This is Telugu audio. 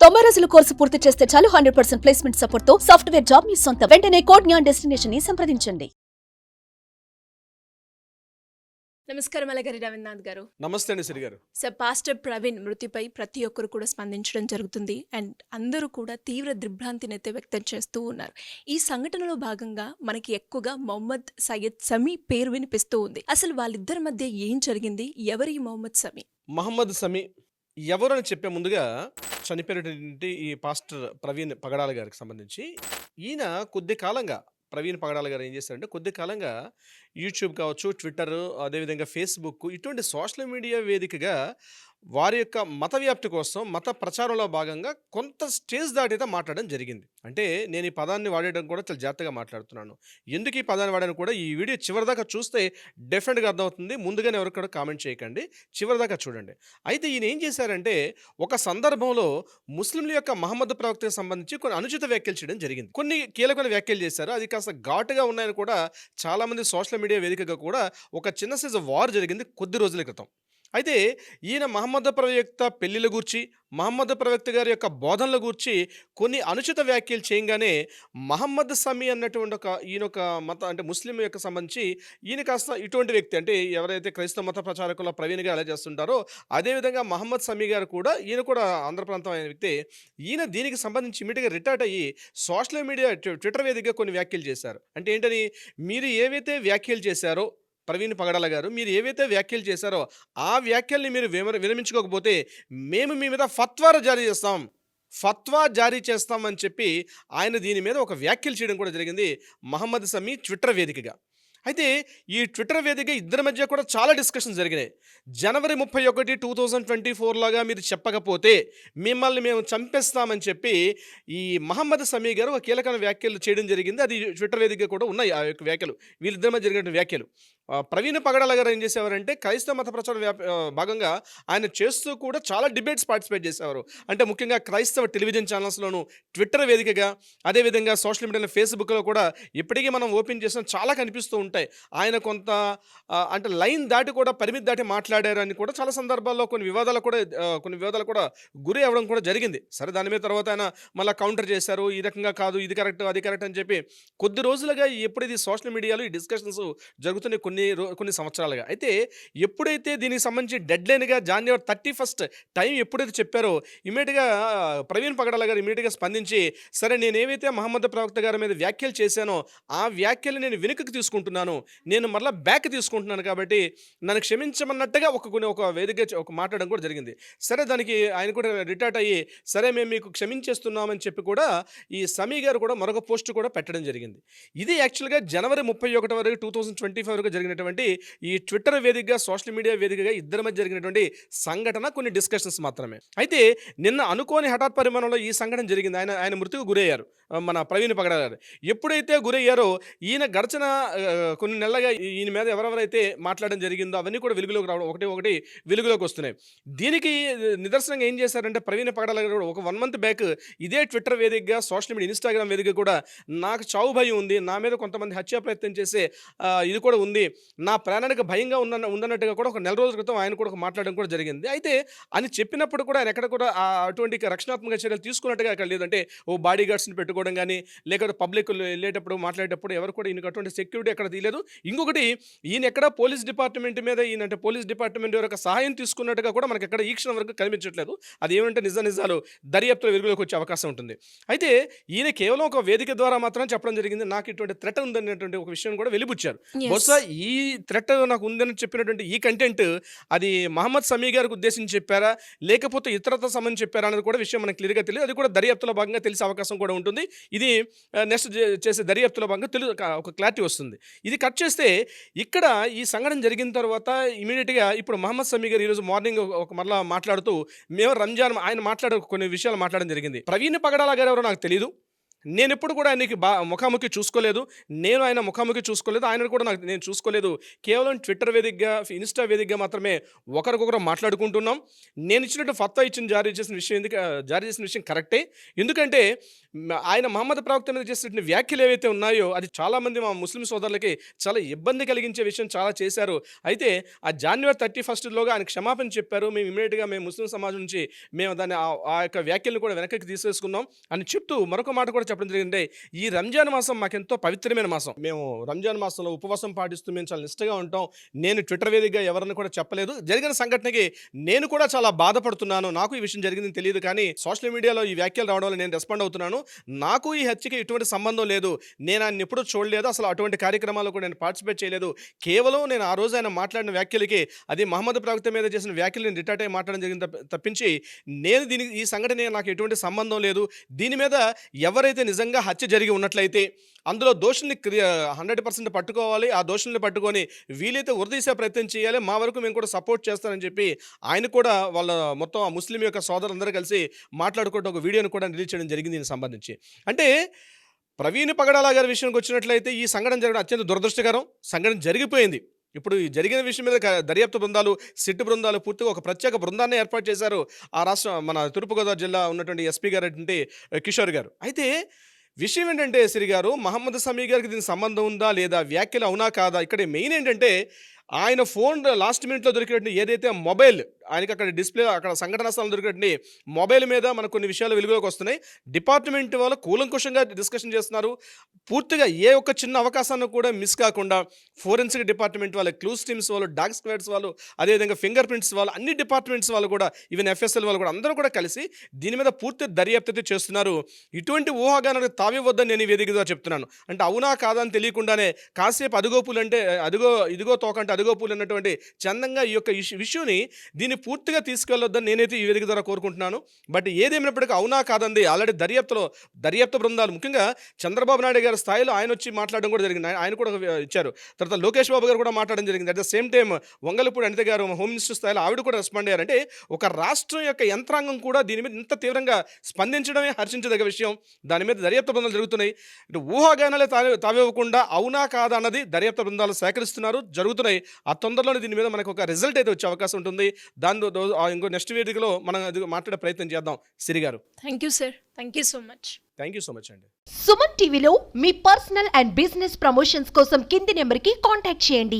90 రోజుల కోర్సు పూర్తి చేస్తే చాలు 100% ప్లేస్మెంట్ సపోర్ట్ తో సాఫ్ట్వేర్ జాబ్ మీ సొంతం. వెంటనే కోడ్ జ్ఞాన్ డెస్టినేషన్ ని సంప్రదించండి. నమస్కారం అలగారి రవీంద్రనాథ్ గారు. నమస్తే అండి సిరి గారు. సార్, పాస్టర్ ప్రవీణ్ మృతిపై ప్రతి ఒక్కరు కూడా స్పందించడం జరుగుతుంది అండ్ అందరూ కూడా తీవ్ర దిగ్భ్రాంతిని అయితే వ్యక్తం చేస్తూ ఉన్నారు. ఈ సంఘటనలో భాగంగా మనకి ఎక్కువగా మొహమ్మద్ సయ్యద్ సమీ పేరు వినిపిస్తూ ఉంది. అసలు వాళ్ళిద్దరి మధ్య ఏం జరిగింది? ఎవరి మొహమ్మద్ సమీ? మహమ్మద్ సమీ ఎవరని చెప్పే ముందుగా చనిపోయినటువంటి ఈ పాస్టర్ ప్రవీణ్ పగడాల గారికి సంబంధించి ఈయన కొద్ది కాలంగా ప్రవీణ్ పగడాల గారు ఏం చేశారంటే కొద్ది కాలంగా యూట్యూబ్ కావచ్చు, ట్విట్టర్, అదేవిధంగా ఫేస్బుక్ ఇటువంటి సోషల్ మీడియా వేదికగా వారి యొక్క మత వ్యాప్తి కోసం మత ప్రచారంలో భాగంగా కొంత స్టేజ్ దాటితే మాట్లాడడం జరిగింది. అంటే నేను ఈ పదాన్ని వాడేయడం కూడా చాలా జాగ్రత్తగా మాట్లాడుతున్నాను. ఎందుకు ఈ పదాన్ని వాడాను కూడా ఈ వీడియో చివరిదాకా చూస్తే డెఫినెట్గా అర్థమవుతుంది. ముందుగానే ఎవరికి కూడా కామెంట్ చేయకండి, చివరిదాకా చూడండి. అయితే ఈయన ఏం చేశారంటే ఒక సందర్భంలో ముస్లింల యొక్క మహమ్మద్ ప్రవక్తకు సంబంధించి కొన్ని అనుచిత వ్యాఖ్యలు చేయడం జరిగింది. కొన్ని కీలకమైన వ్యాఖ్యలు చేశారు. అది కాస్త ఘాటుగా ఉన్నాయని కూడా చాలామంది సోషల్ మీడియా వేదికగా కూడా ఒక చిన్న సైజు వార్ జరిగింది కొద్ది రోజుల క్రితం. అయితే ఈయన మహమ్మద్ ప్రవక్త పెళ్లిల గూర్చి, మహమ్మద్ ప్రవక్త గారి యొక్క బోధనల గూర్చి కొన్ని అనుచిత వ్యాఖ్యలు చేయగానే మహమ్మద్ సమీ అన్నటువంటి ఈయన ఒక మత అంటే ముస్లిం యొక్క సంబంధించి ఈయన కాస్త ఇటువంటి వ్యక్తి అంటే ఎవరైతే క్రైస్తవ మత ప్రచారకుల ప్రవీణ్ గారు ఎలా చేస్తుంటారో అదేవిధంగా మహమ్మద్ సమీ గారు కూడా ఈయన కూడా ఆంధ్ర ప్రాంతం అయిన వ్యక్తి. ఈయన దీనికి సంబంధించి ఇమీడియట్గా రిటార్ట్ అయ్యి సోషల్ మీడియా ట్విట్టర్ వేదికగా కొన్ని వ్యాఖ్యలు చేశారు. అంటే ఏంటని, మీరు ఏవైతే వ్యాఖ్యలు చేశారో ప్రవీణ్ పగడాల గారు, మీరు ఏవైతే వ్యాఖ్యలు చేశారో ఆ వ్యాఖ్యల్ని మీరు విరమించుకోకపోతే మేము మీ మీద ఫత్వా జారీ చేస్తామని చెప్పి ఆయన దీని మీద ఒక వ్యాఖ్యలు చేయడం కూడా జరిగింది మహమ్మద్ సమీ ట్విట్టర్ వేదికగా. అయితే ఈ ట్విట్టర్ వేదిక ఇద్దరి మధ్య కూడా చాలా డిస్కషన్స్ జరిగినాయి. జనవరి 31, 2024 లాగా మీరు చెప్పకపోతే మిమ్మల్ని మేము చంపేస్తామని చెప్పి ఈ మహమ్మద్ సమీ గారు ఒక కీలకమైన వ్యాఖ్యలు చేయడం జరిగింది. అది ట్విట్టర్ వేదిక కూడా ఉన్నాయి ఆ యొక్క వ్యాఖ్యలు, వీళ్ళిద్దరి మధ్య జరిగిన వ్యాఖ్యలు. ప్రవీణ్ పగడాల గారు ఏం చేసేవారంటే క్రైస్తవ మత ప్రచారం భాగంగా ఆయన చేస్తూ కూడా చాలా డిబేట్స్ పార్టిసిపేట్ చేసేవారు. అంటే ముఖ్యంగా క్రైస్తవ టెలివిజన్ ఛానల్స్లోను, ట్విట్టర్ వేదికగా, అదేవిధంగా సోషల్ మీడియాలో ఫేస్బుక్లో కూడా ఇప్పటికీ మనం ఓపెన్ చేసిన చాలా కనిపిస్తూ ఉంటాయి. ఆయన కొంత అంటే లైన్ దాటి కూడా పరిమితి దాటి మాట్లాడారని కూడా చాలా సందర్భాల్లో కొన్ని వివాదాలు కూడా గురి అవ్వడం కూడా జరిగింది. సరే, దాని మీద తర్వాత ఆయన మళ్ళీ కౌంటర్ చేశారు. ఈ రకంగా కాదు, ఇది కరెక్ట్, అది కరెక్ట్ అని చెప్పి కొద్ది రోజులుగా ఎప్పుడైతే సోషల్ మీడియాలో ఈ డిస్కషన్స్ జరుగుతున్నాయి కొన్ని సంవత్సరాలుగా. అయితే ఎప్పుడైతే దీనికి సంబంధించి డెడ్ లైన్గా జనవరి 31 టైం ఎప్పుడైతే చెప్పారో ఇమీడియట్గా ప్రవీణ్ పగడాల గారు ఇమీడియట్గా స్పందించి, సరే నేను ఏవైతే మహమ్మద్ ప్రవక్త గారి మీద వ్యాఖ్యలు చేశానో ఆ వ్యాఖ్యలు నేను వెనుకకు తీసుకుంటున్నాను, నేను మరలా బ్యాక్ తీసుకుంటున్నాను, కాబట్టి నన్ను క్షమించమన్నట్టుగా ఒక వేదిక మాట్లాడడం కూడా జరిగింది. సరే, దానికి ఆయన కూడా రిటార్ట్ అయ్యి సరే మేము మీకు క్షమించేస్తున్నామని చెప్పి కూడా ఈ సమీ గారు కూడా మరొక పోస్ట్ కూడా పెట్టడం జరిగింది. ఇది యాక్చువల్గా జనవరి 31 వరకు 2025 వరకు జరిగినటువంటి ఈ ట్విట్టర్ వేదికగా, సోషల్ మీడియా వేదికగా ఇద్దరి మధ్య జరిగినటువంటి సంఘటన, కొన్ని డిస్కషన్స్ మాత్రమే. అయితే నిన్న అనుకోని హఠాత్ పరిమాణంలో ఈ సంఘటన జరిగింది. ఆయన మృతికి గురయ్యారు మన ప్రవీణ్ పగడాల గారు. ఎప్పుడైతే గురయ్యారో ఈయన గడిచిన కొన్ని నెలలుగా ఈయన మీద ఎవరెవరైతే మాట్లాడడం జరిగిందో అవన్నీ కూడా వెలుగులోకి రావడం ఒకటి వెలుగులోకి వస్తున్నాయి. దీనికి నిదర్శనంగా ఏం చేశారంటే ప్రవీణ్ పగడాల గారు ఒక 1 month బ్యాక్ ఇదే ట్విట్టర్ వేదికగా, సోషల్ మీడియా ఇన్స్టాగ్రామ్ వేదిక కూడా నాకు చావు భయం ఉంది, నా మీద కొంతమంది హత్యా ప్రయత్నం చేసే ఇది కూడా ఉంది, నా ప్రాణానికి భయంగా ఉందన్నట్టుగా కూడా ఒక నెల రోజుల క్రితం ఆయన కూడా మాట్లాడడం కూడా జరిగింది. అయితే అని చెప్పినప్పుడు కూడా ఆయన ఎక్కడ కూడా అటువంటి రక్షణాత్మక చర్యలు తీసుకున్నట్టుగా అక్కడ లేదంటే ఓ బాడీ గార్డ్స్ని పెట్టుకోవడం కానీ, లేకపోతే పబ్లిక్ వెళ్ళేటప్పుడు మాట్లాడేటప్పుడు ఎవరు కూడా ఈయనకు అటువంటి సెక్యూరిటీ ఎక్కడ తీయలేదు. ఇంకొకటి, ఈయన ఎక్కడ పోలీస్ డిపార్ట్మెంట్ మీద ఈయనంటే పోలీస్ డిపార్ట్మెంట్ యొక్క సహాయం తీసుకున్నట్టుగా కూడా మనకి ఎక్కడ ఈ క్షణం వరకు కనిపించట్లేదు. అది ఏమంటే నిజాలు దర్యాప్తులో వెలుగులోకి వచ్చే అవకాశం ఉంటుంది. అయితే ఈయన కేవలం ఒక వేదిక ద్వారా మాత్రం చెప్పడం జరిగింది నాకు ఇటువంటి థ్రెట్ ఉందనేటువంటి ఒక విషయం కూడా వెలిబుచ్చారు. బహుశా ఈ థ్రెట్ నాకు ఉందని చెప్పినటువంటి ఈ కంటెంట్ అది మహమ్మద్ సమీ గారికి ఉద్దేశించి చెప్పారా లేకపోతే ఇతరత సంబంధించి చెప్పారా అనేది కూడా విషయం మనకు క్లియర్గా తెలియదు. అది కూడా దర్యాప్తులో భాగంగా తెలిసే అవకాశం కూడా ఉంటుంది. ఇది నెక్స్ట్ చేసే దర్యాప్తులో భాగంగా ఒక క్లారిటీ వస్తుంది. ఇది కట్ చేస్తే ఇక్కడ ఈ సంఘటన జరిగిన తర్వాత ఇమీడియట్గా ఇప్పుడు మహమ్మద్ సమీ గారు ఈరోజు మార్నింగ్ మరలా మాట్లాడుతూ మేము రంజాన్ ఆయన కొన్ని విషయాలు మాట్లాడడం జరిగింది. ప్రవీణ్ పగడాల గారు ఎవరో నాకు తెలియదు, నేను ఎప్పుడు కూడా ఆయనకి ముఖాముఖి చూసుకోలేదు. నేను ఆయన ముఖాముఖి చూసుకోలేదు. ఆయన కూడా నేను చూసుకోలేదు. కేవలం ట్విట్టర్ వేదికగా, ఇన్‌స్టా వేదికగా మాత్రమే ఒకరికొకరు మాట్లాడుకుంటున్నాం. నేను ఇచ్చినట్టు ఫత్వా జారీ చేసిన విషయం కరెక్టే. ఎందుకంటే ఆయన మహమ్మద్ ప్రవక్త మీద చేసినటువంటి వ్యాఖ్యలు ఏవైతే ఉన్నాయో అది చాలామంది మా ముస్లిం సోదరులకి చాలా ఇబ్బంది కలిగించే విషయం చాలా చేశారు. అయితే ఆ జనవరి 31 ఆయన క్షమాపణ చెప్పారు. మేము ఇమ్మీడియట్‌గా ముస్లిం సమాజం నుంచి మేము దాన్ని ఆ యొక్క వ్యాఖ్యలను కూడా వెనక్కి తీసేసుకున్నాం అని చెప్తూ మరొక మాట కూడా చెప్పడం జరిగింది. ఈ రంజాన్ మాసం మాకెంతో పవిత్రమైన మాసం. మేము రంజాన్ మాసంలో ఉపవాసం పాటిస్తూ మేము చాలా నిష్టగా ఉంటాం. నేను ట్విట్టర్ వేదికగా ఎవరిని కూడా చెప్పలేదు. జరిగిన సంఘటనకి నేను కూడా చాలా బాధపడుతున్నాను. నాకు ఈ విషయం జరిగిందని తెలియదు, కానీ సోషల్ మీడియాలో ఈ వ్యాఖ్యలు రావడం వల్ల నేను రెస్పాండ్ అవుతున్నాను. నాకు ఈ హత్యకి ఎటువంటి సంబంధం లేదు. నేను ఆయన ఎప్పుడూ చూడలేదు. అసలు అటువంటి కార్యక్రమాల్లో కూడా నేను పార్టిసిపేట్ చేయలేదు. కేవలం నేను ఆ రోజు ఆయన మాట్లాడిన వ్యాఖ్యలకి, అది మహమ్మద్ ప్రవక్త మీద చేసిన వ్యాఖ్యలు నేను రిటార్ట్ అయ్యి మాట్లాడడం జరిగింది తప్పించి నేను ఈ సంఘటన నాకు ఎటువంటి సంబంధం లేదు. దీని మీద ఎవరైతే నిజంగా హత్య జరిగి ఉన్నట్లయితే అందులో దోషుల్ని 100% పట్టుకోవాలి. ఆ దోషుల్ని పట్టుకొని వీలైతే ఉరితీసే ప్రయత్నం చేయాలి. మా వరకు మేము కూడా సపోర్ట్ చేస్తానని చెప్పి ఆయన కూడా వాళ్ళ మొత్తం ఆ ముస్లిం యొక్క సోదరులందరూ కలిసి మాట్లాడుకుంటూ ఒక వీడియోని కూడా రిలీజ్ చేయడం జరిగింది దీనికి సంబంధించి. అంటే ప్రవీణ్ పగడాల గారి విషయానికి వచ్చినట్లయితే ఈ సంఘటన జరగడం అత్యంత దురదృష్టకరం. సంఘటన జరిగిపోయింది. ఇప్పుడు ఈ జరిగిన విషయం మీద దర్యాప్తు బృందాలు, సిట్ బృందాలు పూర్తిగా ఒక ప్రత్యేక బృందాన్ని ఏర్పాటు చేశారు ఆ మన తూర్పుగోదావరి జిల్లా ఉన్నటువంటి ఎస్పీ గారు కిషోర్ గారు. అయితే విషయం ఏంటంటే సిరి గారు, మహమ్మద్ సమీ గారికి దీనికి సంబంధం ఉందా లేదా, వ్యాఖ్యలు అవునా కాదా, ఇక్కడ మెయిన్ ఏంటంటే ఆయన ఫోన్ లాస్ట్ మినిట్లో దొరికినటువంటి ఏదైతే మొబైల్ ఆయనకి అక్కడ డిస్ప్లే అక్కడ సంఘటన స్థలం దొరికినటువంటి మొబైల్ మీద మనకు కొన్ని విషయాలు వెలుగులోకి వస్తున్నాయి. డిపార్ట్మెంట్ వాళ్ళు కూలంకుషంగా డిస్కషన్ చేస్తున్నారు. పూర్తిగా ఏ ఒక్క చిన్న అవకాశాన్ని కూడా మిస్ కాకుండా ఫోరెన్సిక్ డిపార్ట్మెంట్ వాళ్ళు, క్లూస్ టీమ్స్ వాళ్ళు, డాగ్ స్క్వాడ్స్ వాళ్ళు, అదేవిధంగా ఫింగర్ ప్రింట్స్ వాళ్ళు, అన్ని డిపార్ట్మెంట్స్ వాళ్ళు కూడా, ఈవెన్ FSL వాళ్ళు కూడా అందరూ కూడా కలిసి దీని మీద పూర్తి దర్యాప్తు చేస్తున్నారు. ఇటువంటి ఊహాగానాలకు తావివద్దని నేను ఈ వేదిక ద్వారా చెప్తున్నాను. అంటే అవునా కాదా అని తెలియకుండానే కాసేపు అదిగో పూలు అంటే ఇదిగో తోకంటే అదిగో పూలు అన్నటువంటి చందంగా ఈ యొక్క ఇష్యూని దీన్ని పూర్తిగా తీసుకెళ్లొద్దని నేనైతే ఈ వేదిక ద్వారా కోరుకుంటున్నాను. బట్ ఏదేమైనప్పటికీ అవునా కాదండి ఆల్రెడీ దర్యాప్తు బృందాలు, ముఖ్యంగా చంద్రబాబు నాయుడు గారి స్థాయిలో ఆయన వచ్చి మాట్లాడడం కూడా జరిగింది. ఆయన కూడా ఇచ్చారు. తర్వాత లోకేష్ బాబు గారు కూడా మాట్లాడడం జరిగింది. At the same time Vangalapudi Anitha గారు హోమ్ మినిస్టర్ స్థాయిలో ఆవిడ కూడా రెస్పాండ్ అయ్యారంటే ఒక రాష్ట్రం యొక్క యంత్రాంగం కూడా దీని మీద ఇంత తీవ్రంగా స్పందించడమే హర్షించదగ్గ విషయం. దాని మీద దర్యాప్తు బృందాలు జరుగుతున్నాయి. ఇటు ఊహాగానాలే తావివ్వకుండా అవునా కాదా అన్నది దర్యాప్తు బృందాలు సేకరిస్తున్నారు, జరుగుతున్నాయి. ఆ తొందరలోనే దీని మీద మనకు ఒక రిజల్ట్ అయితే వచ్చే అవకాశం ఉంటుంది. ఇంకో నెక్స్ట్ వేదికలో మనం మాట్లాడే ప్రయత్నం చేద్దాం. సిరి గారు, thank you sir, thank you so much. Thank you so much అండి. సుమన్ టీవీలో మీ పర్సనల్ అండ్ బిజినెస్ ప్రమోషన్స్ కోసం కింది నెంబర్కి కాంటాక్ట్ చేయండి.